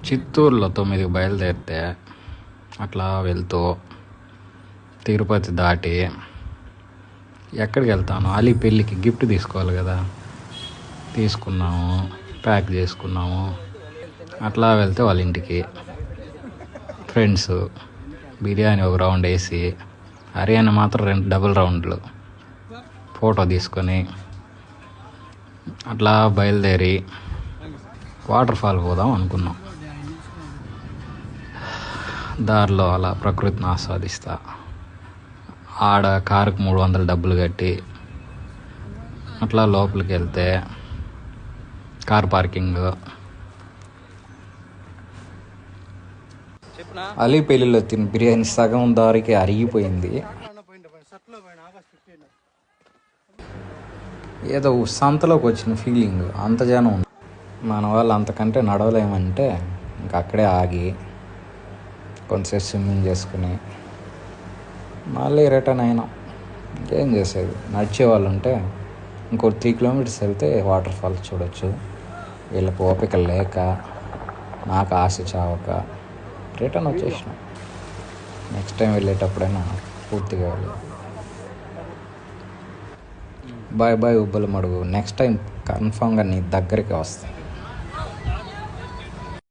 చిత్తూరులో 9కి బయలుదేరితే అట్లా వెళ్తూ తిరుపతి దాటి ఎక్కడికి వెళ్తాను, అలీ పెళ్ళికి గిఫ్ట్ తీసుకోవాలి కదా, తీసుకున్నాము, ప్యాక్ చేసుకున్నాము. అట్లా వెళ్తే వాళ్ళ ఇంటికి ఫ్రెండ్స్ బిర్యానీ ఒక రౌండ్ వేసి, హర్యానా మాత్రం 2 డబుల్ రౌండ్లు ఫోటో తీసుకొని అట్లా బయలుదేరి వాటర్ ఫాల్ పోదాం అనుకున్నాం. దారిలో అలా ప్రకృతిని ఆస్వాదిస్తా, ఆడ కారుకు 300 డబ్బులు కట్టి అట్లా లోపలికి వెళ్తే కార్ పార్కింగ్. అలీ పెళ్ళిలో తిని బిర్యానీ సగం దారికి అరిగిపోయింది. ఏదో సంతలోకి వచ్చిన ఫీలింగ్, అంత జనం ఉంది. మన వాళ్ళు అంతకంటే నడవలేమంటే ఇంక అక్కడే ఆగి కొంతసేపు స్విమ్మింగ్ చేసుకుని మళ్ళీ రిటర్న్ అయినాం. ఇంకేం చేసేది, నడిచే వాళ్ళు ఉంటే ఇంకో 3 కిలోమీటర్స్ వెళ్తే వాటర్ ఫాల్స్ చూడొచ్చు. వీళ్ళకి ఓపిక లేక, నాకు ఆశ చావక రిటర్న్ వచ్చేసినాం. నెక్స్ట్ టైం వెళ్ళేటప్పుడైనా పూర్తిగా వెళ్ళాలి. బాయ్ బాయ్ ఉబ్బల మడుగు. నెక్స్ట్ టైం కన్ఫామ్గా నీ దగ్గరికి వస్తాను.